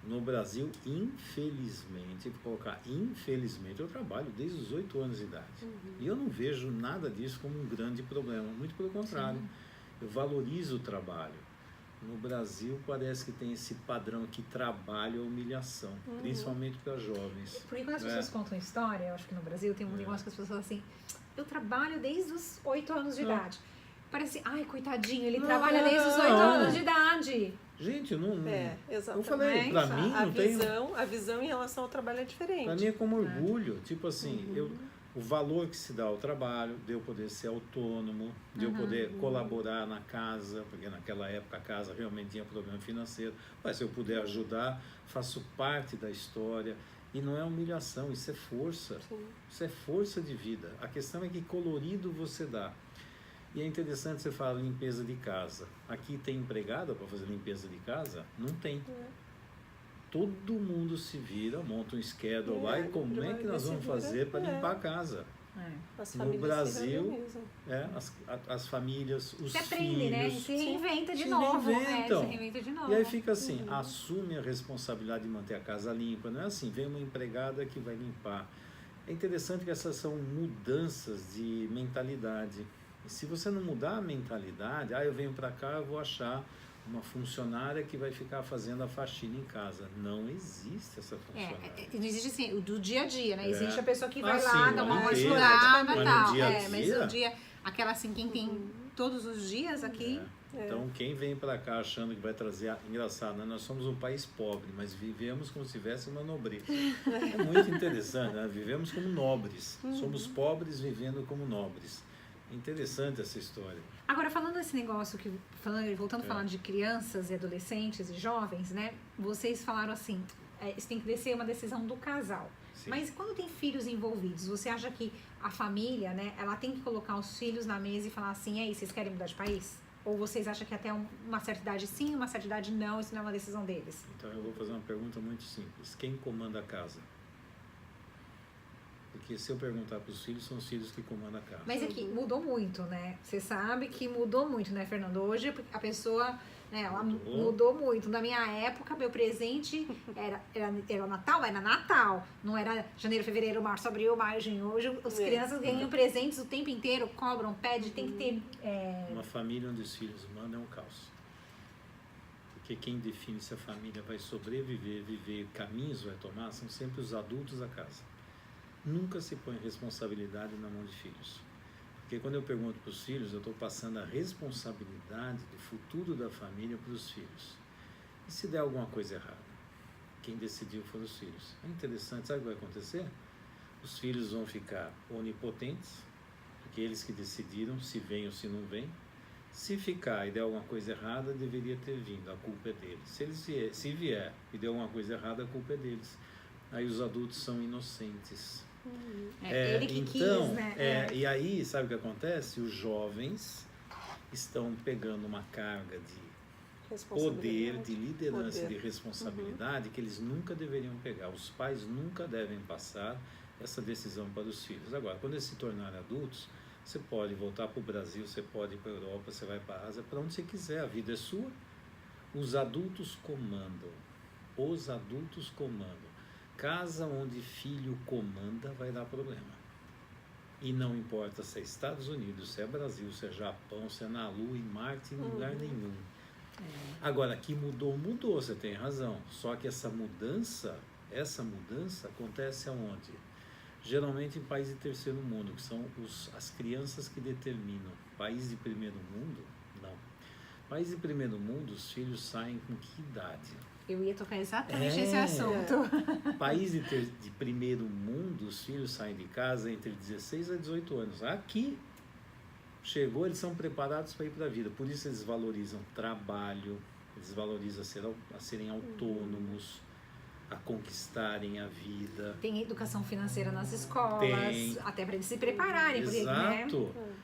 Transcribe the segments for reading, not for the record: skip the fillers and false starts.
No Brasil, infelizmente, vou colocar infelizmente, eu trabalho desde os 8 anos de idade. E eu não vejo nada disso como um grande problema. Muito pelo contrário. Sim. Eu valorizo o trabalho. No Brasil, parece que tem esse padrão que trabalho é humilhação, principalmente para jovens. Porque quando as pessoas contam história, eu acho que no Brasil tem um negócio que as pessoas falam assim, eu trabalho desde os 8 anos de idade. Parece, ai, coitadinho, ele trabalha desde os 8 anos de idade. Gente, eu não... exatamente. Eu falei, pra mim não tem... A visão em relação ao trabalho é diferente. Pra mim é como orgulho, tipo assim, o valor que se dá ao trabalho, de eu poder ser autônomo, de eu poder colaborar na casa, porque naquela época a casa realmente tinha problema financeiro, mas se eu puder ajudar, faço parte da história. E não é humilhação, isso é força. Sim. Isso é força de vida. A questão é que colorido você dá. E é interessante você falar limpeza de casa. Aqui tem empregada para fazer limpeza de casa? Não tem. Todo mundo se vira, monta um schedule lá e como é que nós vamos fazer para limpar a casa? No Brasil, as famílias, os você aprende, filhos... né? Se reinventa de novo. Se reinventa de novo. E aí fica assim, assume a responsabilidade de manter a casa limpa. Não é assim, vem uma empregada que vai limpar. É interessante que essas são mudanças de mentalidade. E se você não mudar a mentalidade, eu venho para cá, eu vou achar uma funcionária que vai ficar fazendo a faxina em casa. Não existe essa funcionária. Não existe assim, do dia a dia, né? Existe a pessoa que vai lá, sim, dá uma estudada e tal. Mas o dia, aquela assim, quem tem todos os dias aqui... Então, quem vem para cá achando que vai trazer... Engraçado, né? Nós somos um país pobre, mas vivemos como se tivesse uma nobreza. É muito interessante, né? Vivemos como nobres. Somos pobres vivendo como nobres. É interessante essa história. Agora, falando desse negócio, voltando a falar de crianças e adolescentes e jovens, né? Vocês falaram assim, isso tem que ser uma decisão do casal. Sim. Mas quando tem filhos envolvidos, você acha que a família, né? Ela tem que colocar os filhos na mesa e falar assim, vocês querem mudar de país? Ou vocês acham que até uma certa idade sim, uma certa idade não, isso não é uma decisão deles? Então, eu vou fazer uma pergunta muito simples. Quem comanda a casa? Porque se eu perguntar para os filhos, são os filhos que comandam a casa. Mas aqui, mudou muito, né? Você sabe que mudou muito, né, Fernando? Hoje a pessoa, né, ela mudou muito. Na minha época, meu presente era Natal, era Natal. Não era janeiro, fevereiro, março, abril, maio, junho. Hoje as crianças ganham presentes o tempo inteiro, cobram, pedem, tem que ter... Uma família onde os filhos mandam é um caos. Porque quem define se a família vai sobreviver, viver, caminhos vai tomar, são sempre os adultos da casa. Nunca se põe responsabilidade na mão de filhos. Porque quando eu pergunto para os filhos, eu estou passando a responsabilidade do futuro da família para os filhos. E se der alguma coisa errada? Quem decidiu foram os filhos. É interessante, sabe o que vai acontecer? Os filhos vão ficar onipotentes, porque eles que decidiram se vem ou se não vem. Se ficar e der alguma coisa errada, deveria ter vindo, a culpa é deles. Se vier e der alguma coisa errada, a culpa é deles. Aí os adultos são inocentes. Ele que quis, né? E aí, sabe o que acontece? Os jovens estão pegando uma carga de poder, de liderança, de responsabilidade que eles nunca deveriam pegar. Os pais nunca devem passar essa decisão para os filhos. Agora, quando eles se tornarem adultos, você pode voltar para o Brasil, você pode ir para a Europa, você vai para a Ásia, para onde você quiser, a vida é sua. Os adultos comandam. Os adultos comandam. Casa onde filho comanda vai dar problema. E não importa se é Estados Unidos, se é Brasil, se é Japão, se é na Lua, em Marte, em lugar nenhum. Agora, aqui mudou, você tem razão. Só que essa mudança acontece aonde? Geralmente em países de terceiro mundo, que são as crianças que determinam. País de primeiro mundo, não. País de primeiro mundo, os filhos saem com que idade? Eu ia tocar exatamente nesse assunto. País de primeiro mundo, os filhos saem de casa entre 16 a 18 anos. Aqui, chegou, eles são preparados para ir para a vida. Por isso eles valorizam trabalho, eles valorizam a serem autônomos, a conquistarem a vida. Tem educação financeira nas escolas, até para eles se prepararem. Exato. Porque, né?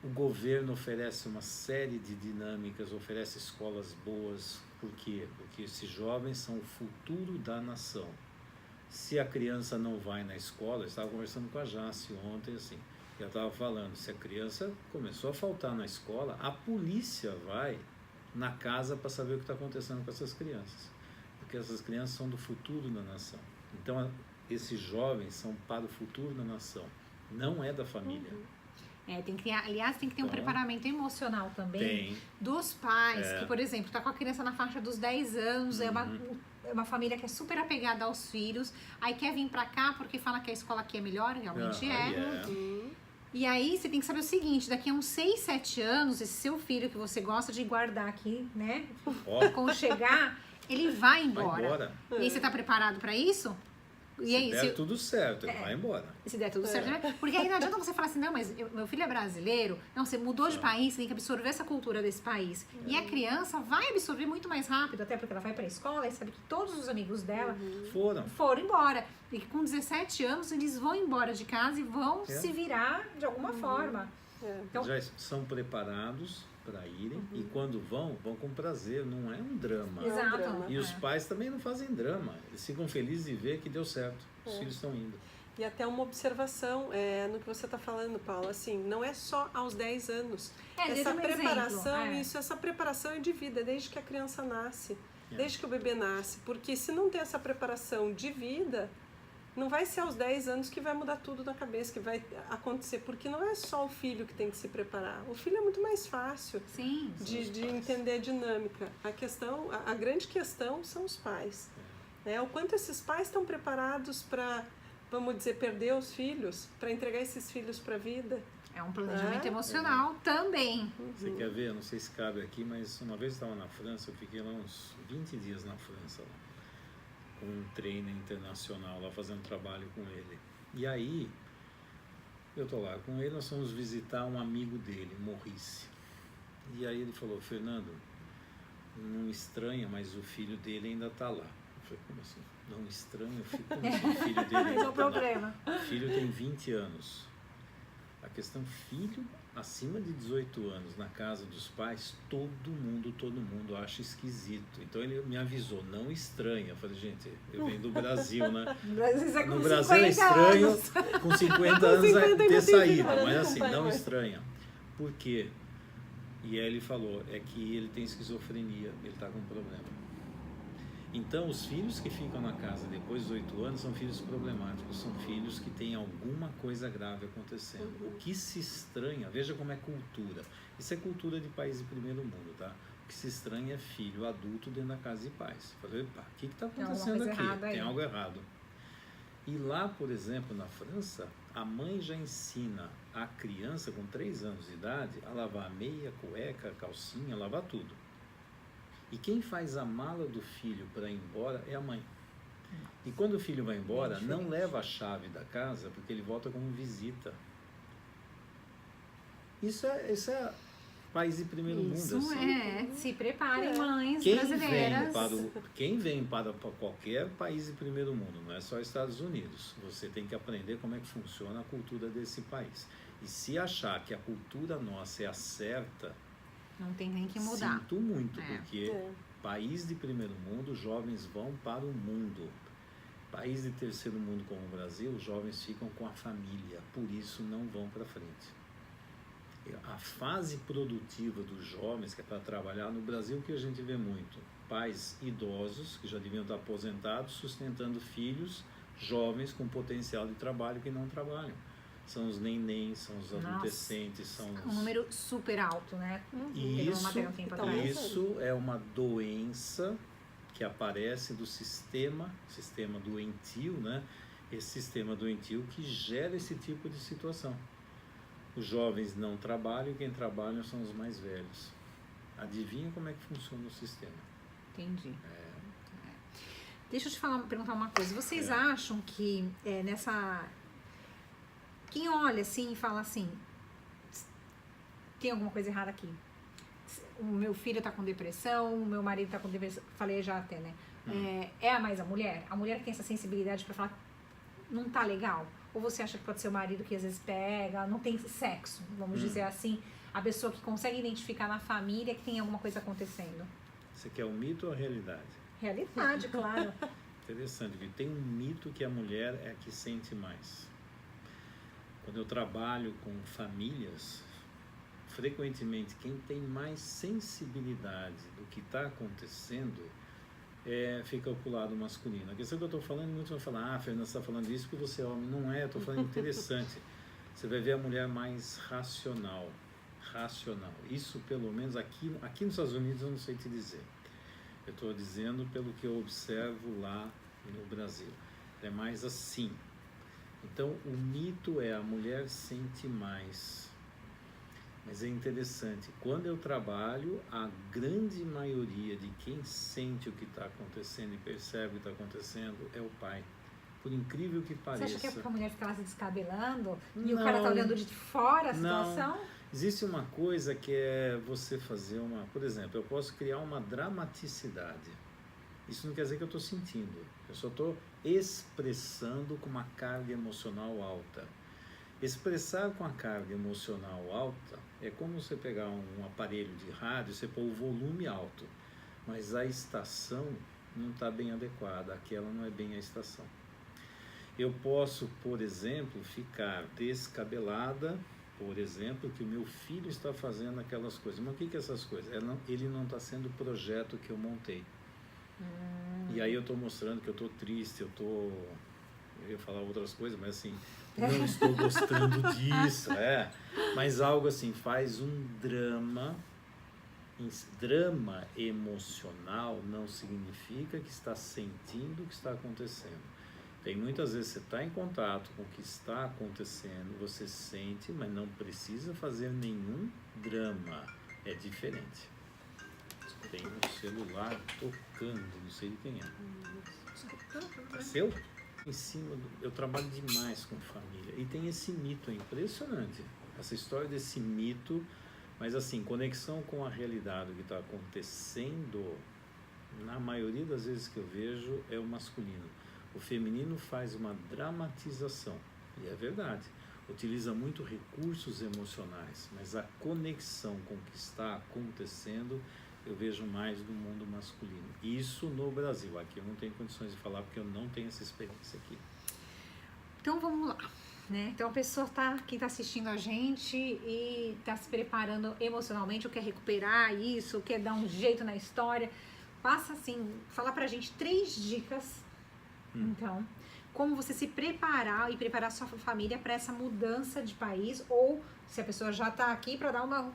O governo oferece uma série de dinâmicas, oferece escolas boas. Por quê? Porque esses jovens são o futuro da nação. Se a criança não vai na escola, eu estava conversando com a Jace ontem, assim, eu estava falando, se a criança começou a faltar na escola, a polícia vai na casa para saber o que está acontecendo com essas crianças. porque essas crianças são do futuro da nação. Então, esses jovens são para o futuro da nação, não é da família. Tem que ter, aliás, tem que ter um preparamento emocional também dos pais, que, por exemplo, tá com a criança na faixa dos 10 anos, é uma família que é super apegada aos filhos, aí quer vir pra cá porque fala que a escola aqui é melhor, realmente E aí você tem que saber o seguinte, daqui a uns 6, 7 anos, esse seu filho que você gosta de guardar aqui, né, quando chegar, ele vai embora. E aí você tá preparado pra isso? E aí, se der tudo certo, ele vai embora. Se der tudo certo, porque aí não adianta você falar assim, não, mas meu filho é brasileiro, não, você mudou de país, você tem que absorver essa cultura desse país. E a criança vai absorver muito mais rápido, até porque ela vai pra escola e sabe que todos os amigos dela foram embora. E que com 17 anos eles vão embora de casa e vão se virar de alguma forma. Então, já são preparados para irem e quando vão com prazer, não é um drama. Exato. E os pais também não fazem drama, eles ficam felizes de ver que deu certo, os filhos estão indo. E até uma observação no que você está falando, Paula, assim, não é só aos 10 anos. Essa preparação, essa preparação é de vida, desde que a criança nasce, desde que o bebê nasce, porque se não tem essa preparação de vida, não vai ser aos 10 anos que vai mudar tudo na cabeça, que vai acontecer, porque não é só o filho que tem que se preparar. O filho é muito mais fácil de entender a dinâmica. A grande questão são os pais. O quanto esses pais estão preparados para, vamos dizer, perder os filhos, para entregar esses filhos para a vida. É um planejamento emocional também. Você quer ver? Eu não sei se cabe aqui, mas uma vez eu estava na França, eu fiquei lá uns 20 dias na França, com um trainer internacional lá fazendo trabalho com ele. E aí, eu tô lá com ele, nós fomos visitar um amigo dele, Maurice. E aí ele falou, Fernando, não estranha, mas o filho dele ainda tá lá. Eu falei, como assim? Não estranha? Como assim? O filho dele ainda tá lá? O filho tem 20 anos. A questão, filho acima de 18 anos na casa dos pais, todo mundo acha esquisito. Então ele me avisou, não estranha. Eu falei, gente, eu venho do Brasil, né? No Brasil é estranho com 50 anos ter saído, mas assim, não estranha. Por quê? E aí ele falou, é que ele tem esquizofrenia, ele está com um problema. Então, os filhos que ficam na casa depois dos 8 anos são filhos problemáticos, são filhos que têm alguma coisa grave acontecendo. O que se estranha, veja como é cultura. Isso é cultura de país de primeiro mundo, tá? O que se estranha é filho adulto dentro da casa de pais. Falei, opa, o que está acontecendo aqui? Tem algo errado. E lá, por exemplo, na França, a mãe já ensina a criança com 3 anos de idade a lavar a meia, cueca, calcinha, lavar tudo. E quem faz a mala do filho para ir embora é a mãe. E quando o filho vai embora, não leva a chave da casa, porque ele volta como visita. Isso é país de primeiro mundo. Isso assim. Se preparem, mães brasileiras. Quem vem para qualquer país de primeiro mundo, não é só Estados Unidos, você tem que aprender como é que funciona a cultura desse país. E se achar que a cultura nossa é a certa, não tem nem que mudar. Sinto muito, porque país de primeiro mundo, jovens vão para o mundo. País de terceiro mundo como o Brasil, os jovens ficam com a família, por isso não vão para frente. A fase produtiva dos jovens, que é para trabalhar no Brasil, que a gente vê muito. Pais idosos, que já deviam estar aposentados, sustentando filhos jovens com potencial de trabalho que não trabalham. São os nenéns, são os adolescentes, são os... Um número super alto, né? Isso é uma doença que aparece do sistema doentio, né? Esse sistema doentio que gera esse tipo de situação. Os jovens não trabalham e quem trabalha são os mais velhos. Adivinha como é que funciona o sistema? Entendi. Deixa eu te perguntar uma coisa. Vocês acham que nessa... Quem olha assim e fala assim, tem alguma coisa errada aqui? O meu filho tá com depressão, o meu marido tá com depressão, falei já até, né? É mais a mulher? A mulher tem essa sensibilidade para falar, não tá legal? Ou você acha que pode ser o marido que às vezes pega, não tem sexo, vamos dizer assim, a pessoa que consegue identificar na família que tem alguma coisa acontecendo? Você quer o mito ou a realidade? Realidade, claro. Interessante, viu? Tem um mito que a mulher é a que sente mais. Quando eu trabalho com famílias, frequentemente quem tem mais sensibilidade do que está acontecendo fica pro lado masculino. A questão que eu estou falando, muitos vão falar, Fernanda, você está falando isso porque você é homem. Não é, eu estou falando interessante. Você vai ver a mulher mais racional. Isso, pelo menos, aqui nos Estados Unidos, eu não sei te dizer. Eu estou dizendo pelo que eu observo lá no Brasil. É mais assim. Então, o mito é a mulher sente mais. Mas é interessante, quando eu trabalho, a grande maioria de quem sente o que está acontecendo e percebe o que está acontecendo é o pai. Por incrível que pareça. Você acha que é porque a mulher fica lá se descabelando e o cara está olhando de fora a situação? Não. Existe uma coisa que é você fazer por exemplo, eu posso criar uma dramaticidade. Isso não quer dizer que eu estou sentindo. Eu só estou expressando com uma carga emocional alta. Expressar com a carga emocional alta é como você pegar um aparelho de rádio e você pôr o volume alto, mas a estação não está bem adequada, aquela não é bem a estação. Eu posso, por exemplo, ficar descabelada, por exemplo, que o meu filho está fazendo aquelas coisas. Mas o que é essas coisas? Ele não está sendo o projeto que eu montei. E aí eu estou mostrando que eu estou triste, eu ia falar outras coisas, mas assim, não estou gostando disso, mas algo assim, faz um drama emocional não significa que está sentindo o que está acontecendo. Tem muitas vezes você está em contato com o que está acontecendo, você sente, mas não precisa fazer nenhum drama, é diferente. Tem um celular tocando, não sei de quem é. É seu? Em cima eu trabalho demais com família e tem esse mito, é impressionante essa história desse mito, mas assim, conexão com a realidade, o que está acontecendo, na maioria das vezes que eu vejo é o masculino. O feminino faz uma dramatização, e é verdade, utiliza muito recursos emocionais, mas a conexão com o que está acontecendo eu vejo mais do mundo masculino. Isso no Brasil. Aqui eu não tenho condições de falar porque eu não tenho essa experiência aqui. Então vamos lá, né? Então a pessoa quem está assistindo a gente e está se preparando emocionalmente, ou quer recuperar isso, ou quer dar um jeito na história, passa assim, falar pra gente 3 dicas. Então, como você se preparar e preparar sua família para essa mudança de país, ou se a pessoa já está aqui para dar uma...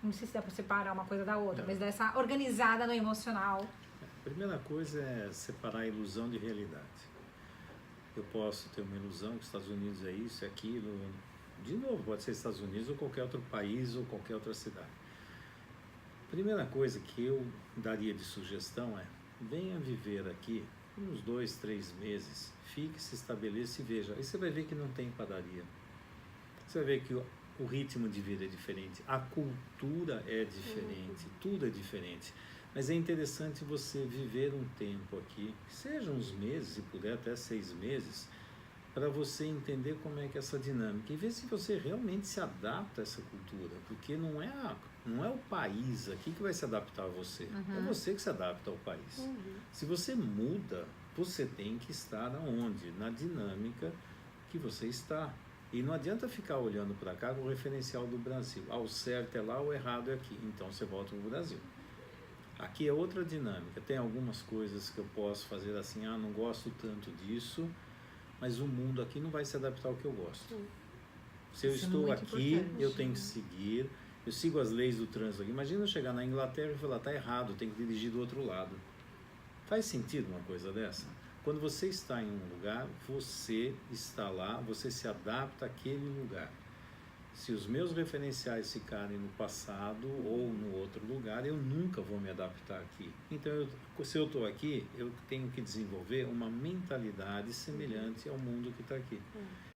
Não sei se dá para separar uma coisa da outra, mas dessa organizada no emocional. A primeira coisa é separar a ilusão de realidade. Eu posso ter uma ilusão que os Estados Unidos é isso, é aquilo. De novo, pode ser Estados Unidos ou qualquer outro país ou qualquer outra cidade. A primeira coisa que eu daria de sugestão é: venha viver aqui uns 2, 3 meses, fique, se estabeleça e veja. Aí você vai ver que não tem padaria. Você vai ver que o ritmo de vida é diferente, a cultura é diferente, tudo é diferente. Mas é interessante você viver um tempo aqui, que seja uns meses, se puder até 6 meses, para você entender como é que é essa dinâmica e ver se você realmente se adapta a essa cultura, porque não é o país aqui que vai se adaptar a você, é você que se adapta ao país. Se você muda, você tem que estar aonde? Na dinâmica que você está. E não adianta ficar olhando para cá com o referencial do Brasil. O certo é lá, o errado é aqui. Então você volta para o Brasil. Aqui é outra dinâmica. Tem algumas coisas que eu posso fazer assim, não gosto tanto disso, mas o mundo aqui não vai se adaptar ao que eu gosto. Se eu estou aqui, eu tenho que seguir. Eu sigo as leis do trânsito aqui. Imagina eu chegar na Inglaterra e falar, tá errado, tem que dirigir do outro lado. Faz sentido uma coisa dessa? Quando você está em um lugar, você está lá, você se adapta àquele lugar. Se os meus referenciais ficarem no passado ou no outro lugar, eu nunca vou me adaptar aqui. Então, se eu estou aqui, eu tenho que desenvolver uma mentalidade semelhante ao mundo que está aqui.